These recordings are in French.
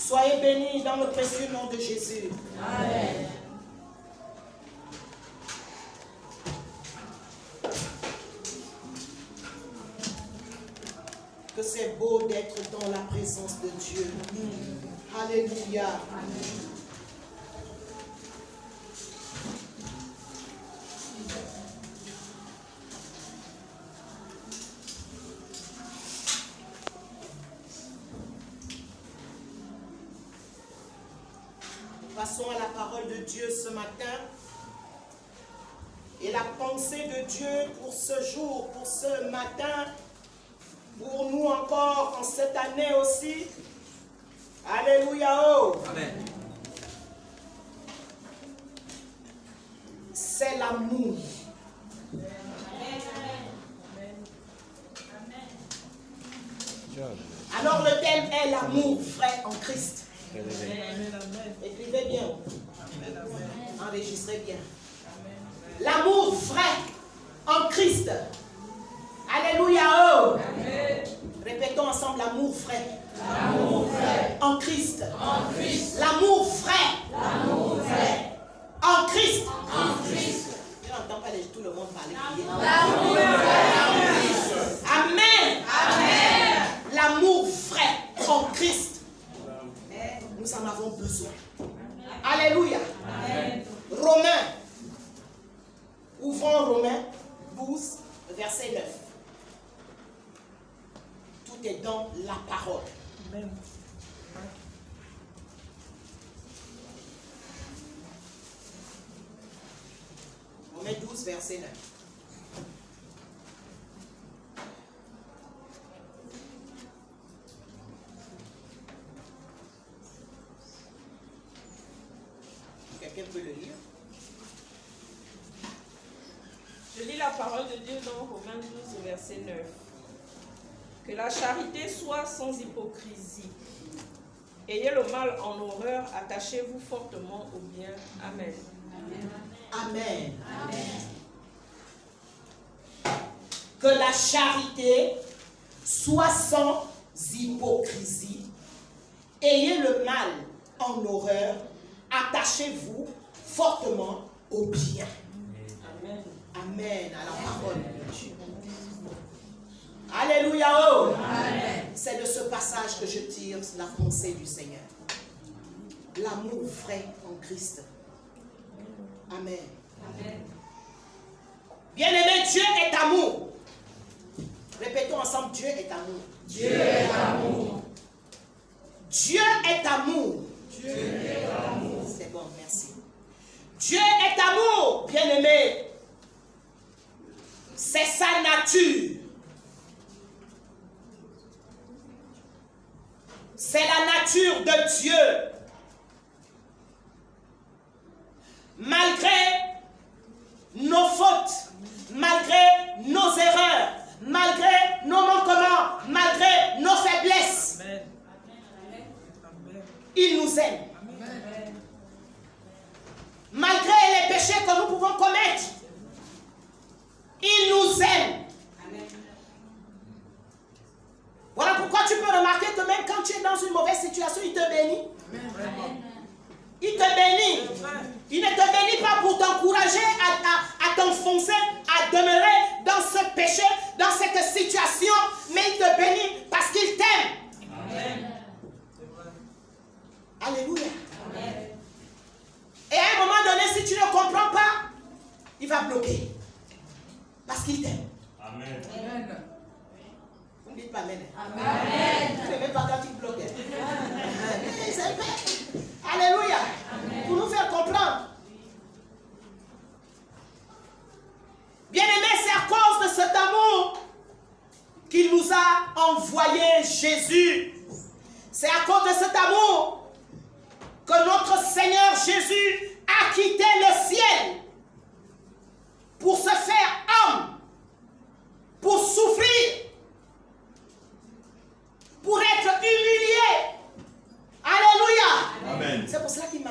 Soyez bénis dans le précieux nom de Jésus. Amen. Que c'est beau d'être dans la présence de Dieu. Alléluia. Amen. Passons à la parole de Dieu ce matin. Et la pensée de Dieu pour ce jour, pour ce matin, pour nous encore en cette année aussi. Alléluia. Oh. Amen. C'est l'amour. Alors le thème est l'amour vrai en Christ. Écrivez bien. Enregistrez bien. L'amour vrai en Christ. Alléluia. Oh. Amen. Répétons ensemble l'amour vrai. L'amour vrai. En Christ. En Christ. L'amour vrai. L'amour vrai. En Christ. En Christ. Je n'entends pas tout le monde parler. L'amour vrai en Christ. Amen. Amen. L'amour vrai en Christ. Nous en avons besoin. Alléluia. Amen. Romains. Ouvrons Romains 12, verset 9. Tout est dans la parole. Amen. Romains 12, verset 9. Quelqu'un peut le lire? Je lis la parole de Dieu dans Romains 12, verset 9. Que la charité soit sans hypocrisie. Ayez le mal en horreur, attachez-vous fortement au bien. Amen. Amen. Que la charité soit sans hypocrisie. Ayez le mal en horreur, attachez-vous fortement au bien. Amen. Amen à la parole de Dieu. Alléluia. Oh. Amen. C'est de ce passage que je tire la pensée du Seigneur. L'amour vrai en Christ. Amen. Amen. Bien-aimé, Dieu est amour. Répétons ensemble, Dieu est amour. Dieu est amour. Dieu est amour. Dieu est amour. C'est bon, merci. Dieu est amour, bien-aimé. C'est sa nature. C'est la nature de Dieu. Malgré nos fautes, malgré nos erreurs, malgré nos manquements, malgré nos faiblesses, il nous aime. Malgré les péchés que nous pouvons commettre, il nous aime. Voilà pourquoi tu peux remarquer que même quand tu es dans une mauvaise situation, il te bénit. Il te bénit. Il ne te bénit pas pour t'encourager à t'enfoncer, à demeurer dans ce péché, dans cette situation, mais il te bénit parce qu'il t'aime. Amen. Alléluia. Amen. Et à un moment donné, si tu ne comprends pas, il va bloquer. Parce qu'il t'aime. Amen. Amen. Vous ne dites pas amen. Amen. Tu ne même pas quand il bloque. C'est vrai. Alléluia. Pour nous faire comprendre. Bien-aimé, c'est à cause de cet amour qu'il nous a envoyé Jésus. C'est à cause de cet amour que notre Seigneur Jésus a quitté le ciel pour se faire homme, pour souffrir, pour être humilié. Alléluia. Amen. C'est pour cela qu'il m'a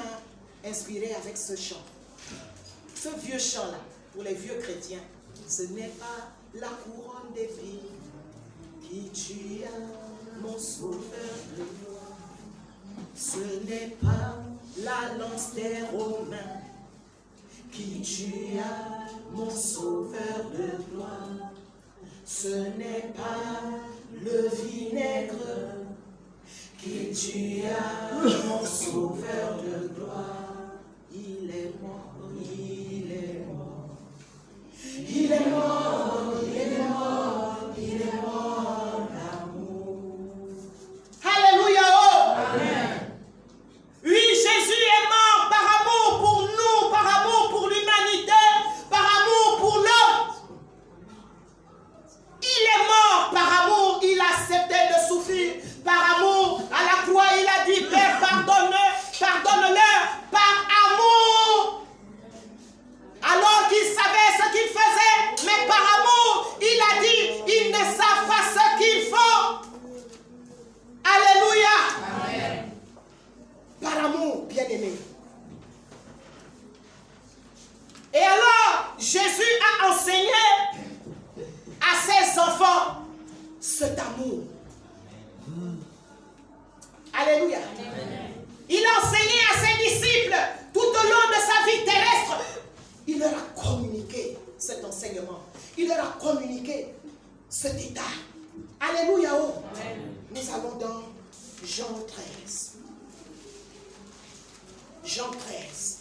inspiré avec ce chant. Ce vieux chant-là, pour les vieux chrétiens, ce n'est pas la couronne des filles qui tue mon sauveur de gloire. Ce n'est pas la lance des Romains qui tua mon sauveur de gloire. Ce n'est pas le vinaigre qui tua mon sauveur de gloire. Il est mort, il est mort. Il est mort, il est mort, il est mort, l'amour. Alléluia, oh! Amen. Oui, Jésus est mort par amour pour nous, par amour pour l'humanité, par amour pour l'homme. Il est mort par amour, il a accepté de souffrir par amour. À la croix, il a dit, Père, pardonne-leur par amour. Alors qu'il savait ce qu'il faisait, mais par amour, il a dit, ils ne savent pas ce qu'ils font. Alléluia. Amen. Par amour, bien-aimé. Et alors, Jésus a enseigné à ses enfants cet amour. Alléluia. Il a enseigné à ses disciples tout au long de sa vie terrestre. Il leur a communiqué cet enseignement. Il leur a communiqué cet état. Alléluia. Oh. Nous allons dans Jean 13. Jean 13.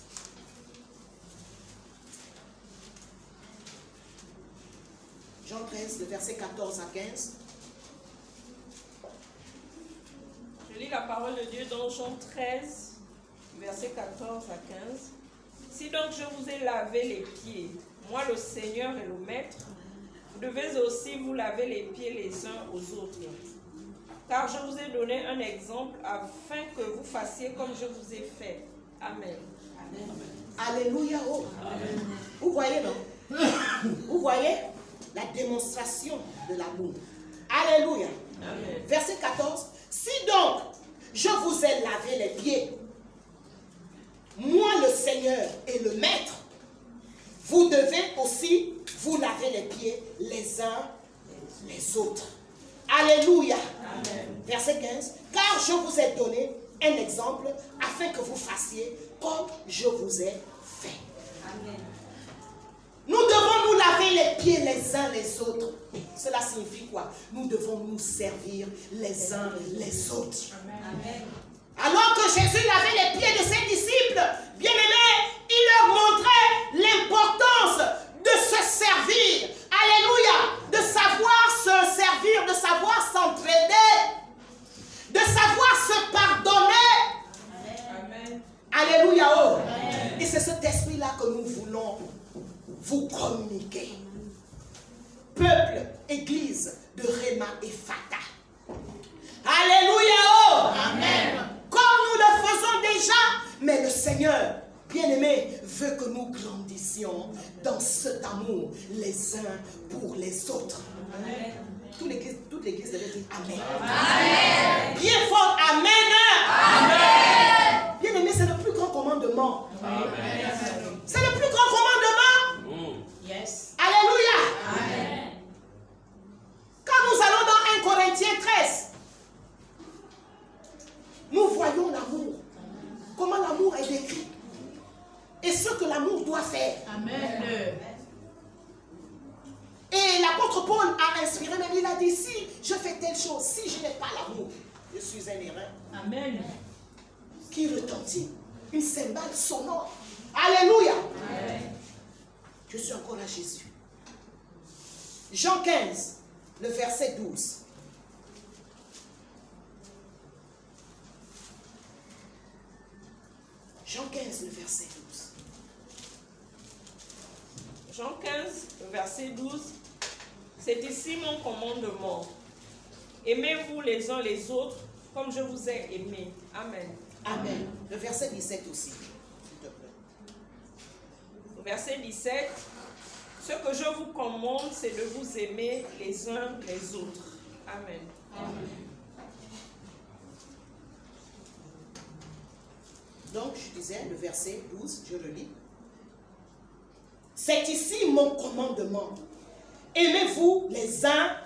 Jean 13, le verset 14 à 15. Je lis la parole de Dieu dans Jean 13, verset 14 à 15. Si donc je vous ai lavé les pieds, moi le Seigneur et le Maître, vous devez aussi vous laver les pieds les uns aux autres. Car je vous ai donné un exemple afin que vous fassiez comme je vous ai fait. Amen. Alléluia. Oh. Amen. Vous voyez, non? Vous voyez la démonstration de l'amour. Alléluia. Amen. Verset 14. Si donc je vous ai lavé les pieds, moi le Seigneur et le Maître, vous devez aussi vous laver les pieds les uns les autres. Alléluia. Amen. Verset 15. Car je vous ai donné un exemple afin que vous fassiez comme je vous ai fait. Amen. Nous devons nous laver les pieds les uns les autres. Cela signifie quoi? Nous devons nous servir les uns les autres. Amen. Alors que Jésus lavait les pieds de ses disciples, bien-aimés, il leur montrait l'importance de se servir. Alléluia. De savoir se servir, de savoir s'entraider, de savoir se pardonner. Amen. Alléluia. Oh. Amen. Et c'est cet esprit-là que nous voulons vous communiquer. Peuple, église de Réma et Fata. Alléluia. Oh. Amen. Comme nous le faisons déjà, mais le Seigneur, bien-aimé, veut que nous grandissions dans cet amour les uns pour les autres. Amen. Toute l'église devait dire Amen. Amen. Bien fort, Amen. Amen. Bien-aimé, c'est le plus grand commandement. Amen. C'est le plus grand commandement. Yes. Alléluia. Amen. Quand nous allons dans 1 Corinthiens 13, nous voyons l'amour. Comment l'amour est décrit. Et ce que l'amour doit faire. Amen. Et l'apôtre Paul a inspiré, mais il a dit, si je fais telle chose, si je n'ai pas l'amour, je suis un erreur. Amen. Qui retentit. Une cymbale sonore. Alléluia. Amen. Je suis encore à Jésus. Jean 15, le verset 12. Jean 15, le verset 12. Jean 15, le verset 12. C'est ici mon commandement. Aimez-vous les uns les autres comme je vous ai aimé. Amen. Amen. Le verset 17 aussi, s'il te plaît. Verset 17. Ce que je vous commande, c'est de vous aimer les uns les autres. Amen. Amen. Donc, je disais, le verset 12, je le lis. C'est ici mon commandement. Aimez-vous les uns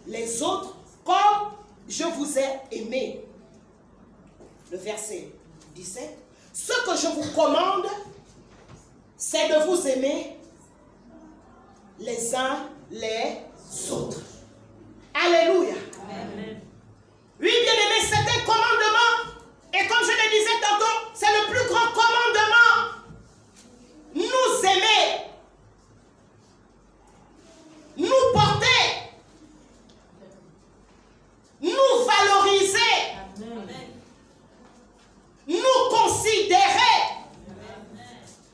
les autres comme je vous ai aimé. le verset 17. Ce que je vous commande, c'est de vous aimer les uns les autres. Alléluia. Amen. Oui, bien-aimés, c'est un commandement. Et comme je le disais tantôt, c'est le plus grand commandement. Nous aimer. Nous porter. Nous valoriser. Amen. Nous considérer.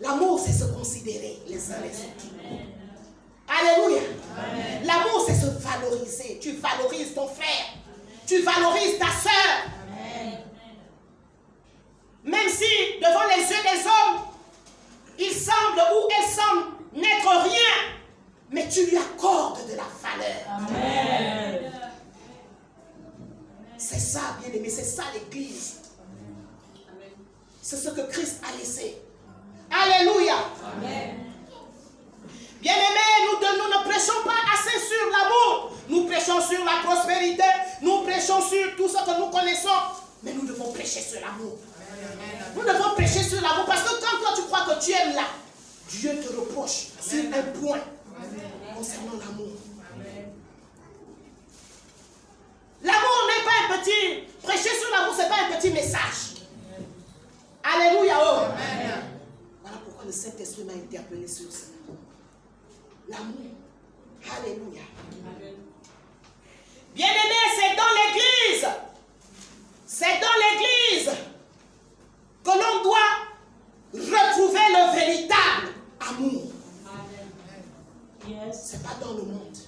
L'amour, c'est se considérer les uns les autres. Alléluia. L'amour, c'est se valoriser. Tu valorises ton frère. Tu valorises ta soeur. Même si, devant les yeux des hommes, il semble ou elle semble n'être rien, mais tu lui accordes de la valeur. Amen. C'est ça, bien-aimé, c'est ça l'Église. C'est ce que Christ a laissé. Alléluia. Bien-aimés, nous ne prêchons pas assez sur l'amour. Nous prêchons sur la prospérité. Nous prêchons sur tout ce que nous connaissons. Mais nous devons prêcher sur l'amour. Nous devons prêcher sur l'amour. Parce que quand toi tu crois que tu aimes là, Dieu te reproche sur un point concernant l'amour. L'amour n'est pas un petit... Prêcher sur l'amour, ce n'est pas un petit message. Alléluia. Oh. Voilà pourquoi le Saint-Esprit m'a interpellé sur ça. L'amour. Alléluia. Bien-aimés, c'est dans l'église. C'est dans l'église que l'on doit retrouver le véritable amour. Ce n'est pas dans le monde.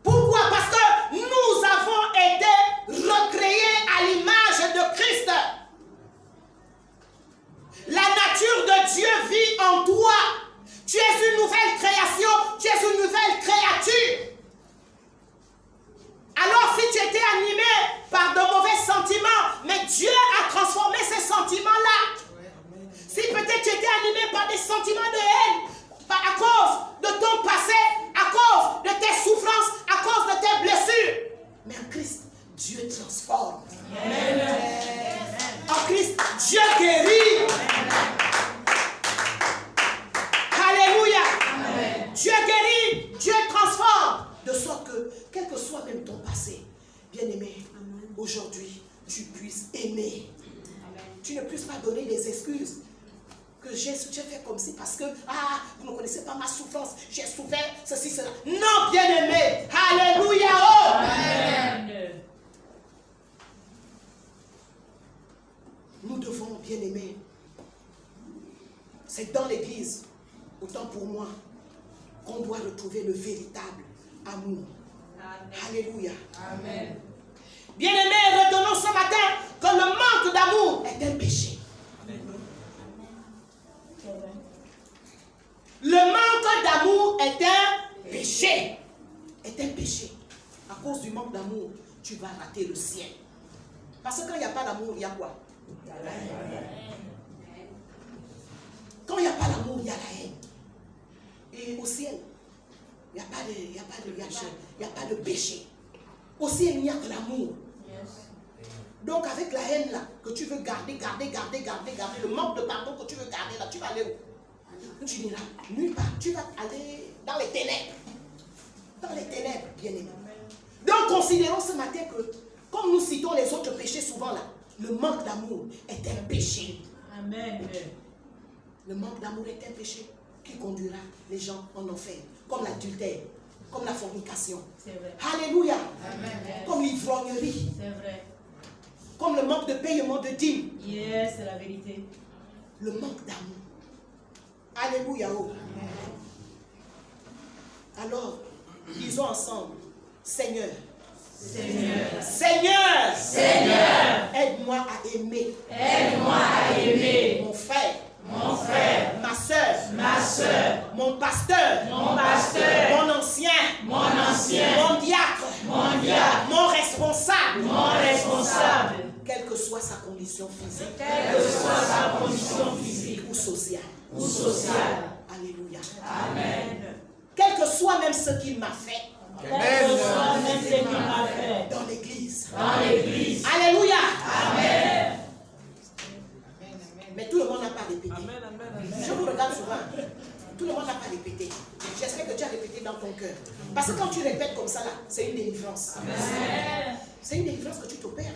Pourquoi? Parce que nous avons été recréés à l'image de Christ. La nature de Dieu vit en toi. Tu es une nouvelle création, tu es une nouvelle créature. Alors si tu étais animé par de mauvais sentiments, mais Dieu a transformé ces sentiments-là. Si peut-être tu étais animé par des sentiments de haine, à cause de ton passé, à cause de tes souffrances, à cause de tes blessures, mais en Christ, Dieu transforme. En Christ, Dieu guérit. Alléluia. Dieu guérit, Dieu transforme. De sorte que, quel que soit même ton passé, bien-aimé, aujourd'hui, tu puisses aimer. Tu ne puisses pas donner des excuses. Que j'ai fait comme si parce que, vous ne connaissez pas ma souffrance, j'ai souffert, ceci, cela. Non, bien-aimé. Alléluia. Oh. Amen. Nous devons, bien-aimés, c'est dans l'église, autant pour moi, qu'on doit retrouver le véritable amour. Amen. Alléluia. Amen. Bien-aimés, retenons ce matin que le manque d'amour est un péché. Amen. Le manque d'amour est un péché. Est un péché. À cause du manque d'amour, tu vas rater le ciel. Parce que quand il n'y a pas d'amour, il y a quoi? Quand il n'y a pas d'amour, il y a la haine. Et au ciel, il n'y a pas de péché. Au ciel, il n'y a que l'amour. Donc avec la haine là, que tu veux garder, le manque de pardon que tu veux garder là, tu vas aller où? Tu n'iras nulle part. Tu vas aller dans les ténèbres. Dans les ténèbres, bien-aimés. Donc considérons ce matin que, comme nous citons les autres péchés souvent là, le manque d'amour est un péché. Amen. Le manque d'amour est un péché qui conduira les gens en enfer. Comme l'adultère, comme la fornication. C'est vrai. Alléluia. Amen. Comme l'ivrognerie. C'est vrai. Comme le manque de paiement de dîmes. Yes, c'est la vérité. Le manque d'amour. Alléluia. Oh. Alors, disons ensemble, Seigneur. Seigneur. Seigneur. Seigneur. Aide-moi à aimer. Aide-moi à aimer. Mon frère. Mon frère. Ma soeur. Ma soeur. Mon pasteur. Mon pasteur. Mon ancien. Mon ancien. Mon diacre. Mon diacre. Mon responsable. Mon responsable. Quelle que soit sa condition physique. Quelle que soit sa condition physique. Ou sociale. Ou sociale. Alléluia. Amen. Quel que soit même ce qu'il m'a fait. Quel que soit même ce qu'il m'a fait. Dans l'église. l'église. l'église. Alléluia. Amen. Mais tout le monde n'a pas répété. Amen, amen, amen. Je vous regarde souvent. Tout le monde n'a pas répété. J'espère que tu as répété dans ton cœur. Parce que quand tu répètes comme ça, là, c'est une délivrance. C'est une délivrance que tu t'opères.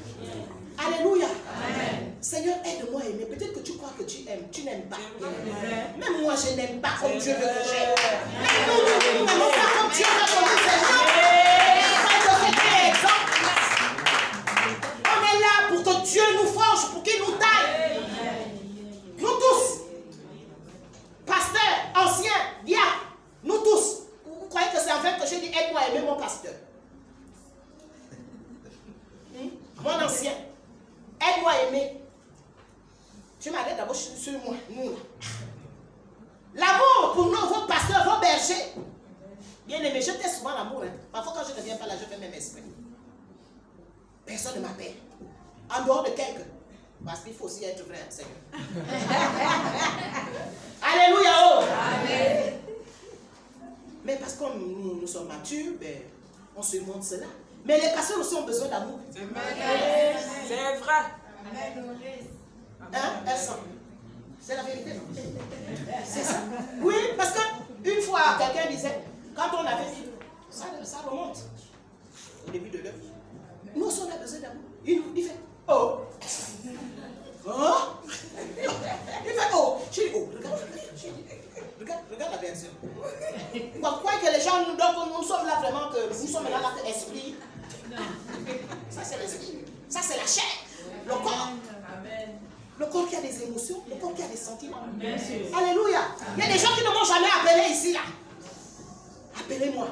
Alléluia. Seigneur, aide-moi à aimer. Peut-être que tu crois que tu aimes, tu n'aimes pas. Même moi, je n'aime pas comme Dieu veut que j'aime. Mais nous n'aimons pas comme Dieu veut que nous aimions. On est là pour que Dieu nous forge, pour qu'il nous taille. Nous tous. Pasteur, ancien, diacre, nous tous. Vous croyez que c'est en fait que je dis aide-moi à aimer mon pasteur? Mon ancien, aide-moi à aimer. Tu m'arrêtes d'abord sur moi, nous là. L'amour pour nous, vos pasteurs, vos bergers. Bien aimé, je t'ai souvent l'amour. Hein. Parfois quand je ne viens pas là, je fais même esprit. Personne ne m'appelle. En dehors de quelqu'un. Parce qu'il faut aussi être vrai, Seigneur. Alléluia. Oh. Amen. Mais parce que nous sommes matures, ben, on se montre cela. Mais les pasteurs aussi ont besoin d'amour. C'est vrai. Hein? Elles sont. C'est la vérité, non? C'est ça. Oui, parce qu'une fois, quelqu'un disait, quand on avait dit, ça remonte au début de l'œuvre. Nous aussi, on a besoin d'amour. Il fait, oh. Oh. Il fait, oh. Je dis, oh, regarde la version. Pourquoi que les gens, donc nous sommes là vraiment, que nous sommes là que esprit. Ça c'est l'esprit. Ça c'est la chair. Le corps. Le corps qui a des émotions, le corps qui a des sentiments. Alléluia. Il y a des gens qui ne m'ont jamais appelé ici là. Appelez-moi.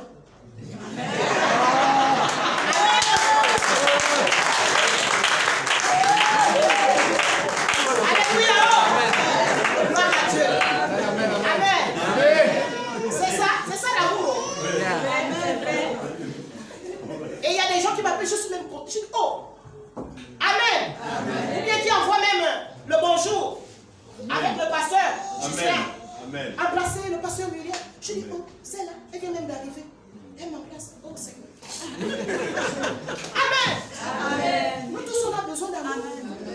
Alléluia. Gloire à Dieu. Amen. C'est ça l'amour. Et il y a des gens qui m'appellent, je suis même contre. Je dis, oh. Amen. Ou bien qui envoie même le bonjour avec le pasteur. Amen. Embrasser le pasteur Muriel. Je dis, oh, c'est là. Elle vient même d'arriver. Elle m'embrasse. Oh, Seigneur. Amen. Nous tous, on a besoin d'amour.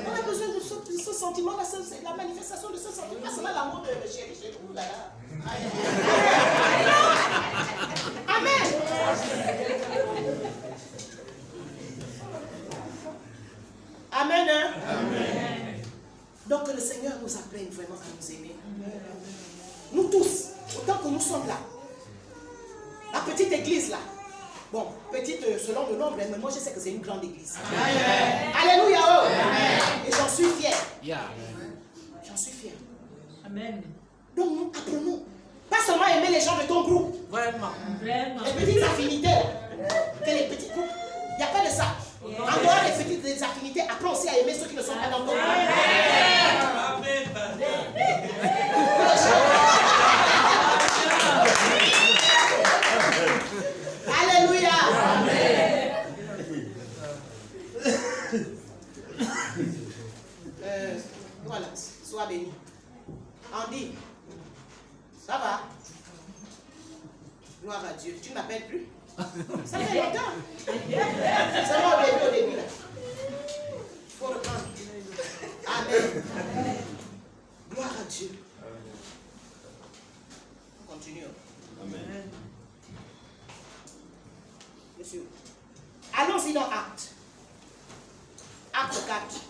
On a besoin de ce sentiment-là. C'est la manifestation de ce sentiment. Pas seulement l'amour de chéri chez nous. Là. Amen. Amen. Hein? Amen. Donc que le Seigneur nous apprenne vraiment à nous aimer. Nous tous, autant que nous sommes là. La petite église là. Bon, petite selon le nombre, mais moi je sais que c'est une grande église. Amen. Alléluia. Oh. Amen. Et j'en suis fier. J'en suis fier. Amen. Donc nous apprenons. Pas seulement aimer les gens de ton groupe. Vraiment. Les petites affinités. Que les petits groupes. Il n'y a pas de ça. En dehors des petites affinités, apprends aussi à aimer ceux qui ne sont pas dans ton groupe. Amen. Alléluia. Voilà, sois béni. Andy, ça va? Gloire à Dieu. Tu ne m'appelles plus? Ça fait longtemps. C'est moi au début là. Il faut reprendre. Amen. Gloire à Dieu. Continuons. Amen. Monsieur. Allons-y dans Acte. Acte 4.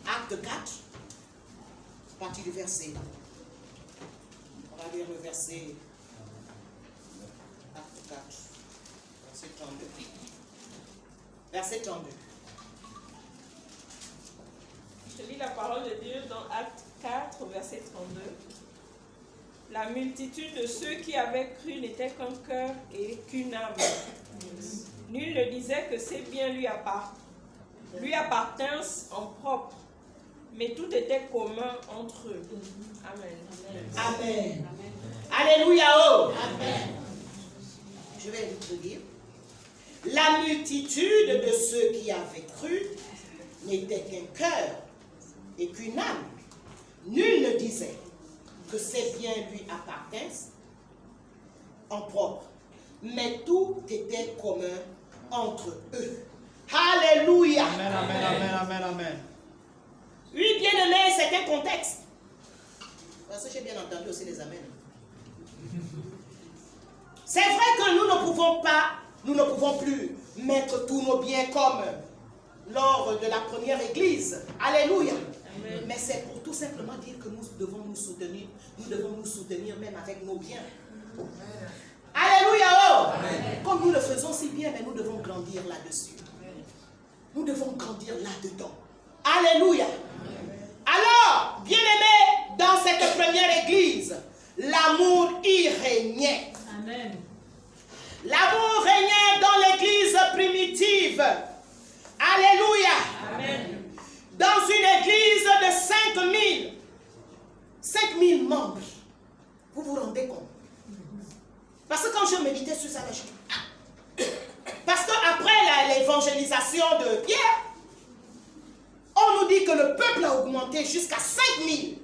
Acte 4. Partie du verset. On va lire le verset. Acte 4. Verset 32. Verset 32. Je lis la parole de Dieu dans Acte 4, verset 32. La multitude de ceux qui avaient cru n'était qu'un cœur et qu'une âme. Nul ne disait que ces biens lui appartinssent en propre, mais tout était commun entre eux. Amen. Amen. Alléluia. Oh. Amen. Je vais vous dire. La multitude de ceux qui avaient cru n'était qu'un cœur et qu'une âme. Nul ne disait que ces biens lui appartinssent en propre, mais tout était commun entre eux. Alléluia. Amen, amen, amen, amen, amen. Oui, bien aimé, c'est un contexte. Parce que j'ai bien entendu aussi les amens. C'est vrai que nous ne pouvons plus mettre tous nos biens comme lors de la première église. Alléluia. Amen. Mais c'est pour tout simplement dire que nous devons nous soutenir. Nous devons nous soutenir même avec nos biens. Amen. Alléluia. Oh. Amen. Comme nous le faisons si bien, mais nous devons grandir là-dessus. Nous devons grandir là-dedans. Alléluia. Amen. Alors, bien-aimés, dans cette première église, l'amour y régnait. Amen. L'amour régnait dans l'église primitive. Alléluia. Amen. Dans une église de 5000 membres. Vous vous rendez compte? Parce que quand je méditais sur ça, parce qu'après l'évangélisation de Pierre, on nous dit que le peuple a augmenté jusqu'à 5000.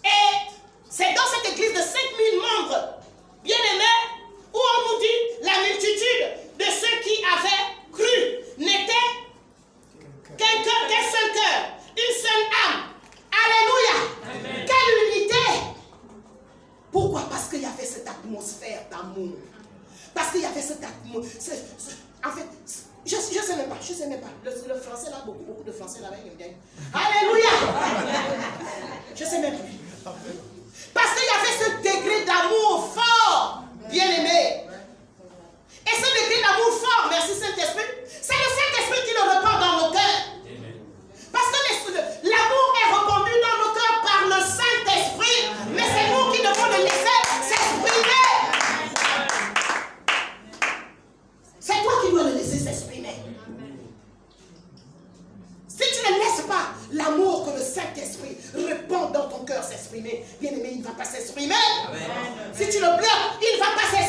Et c'est dans cette église de 5000 membres, bien aimés, où on nous dit la multitude de ceux qui avaient cru n'était qu'un seul cœur, une seule âme. Alléluia. Amen. Quelle unité. Pourquoi? Parce qu'il y avait cette atmosphère d'amour. Parce qu'il y avait cette atmosphère. En fait, je ne sais même pas. Le français là, beaucoup de français là, ils me gagnent. Alléluia. Je ne sais même plus. Parce qu'il y avait ce degré d'amour fort, bien aimé. Et ce degré d'amour fort, merci Saint-Esprit, c'est le Saint-Esprit qui le répand dans nos cœurs. Parce que l'amour est répandu dans nos cœurs par le Saint-Esprit, mais c'est nous qui devons le laisser s'exprimer. C'est toi qui dois le laisser s'exprimer. Si tu ne laisses pas l'amour que le Saint-Esprit répand dans ton cœur s'exprimer, bien aimé, il ne va pas s'exprimer. Si tu le bloques, il ne va pas s'exprimer.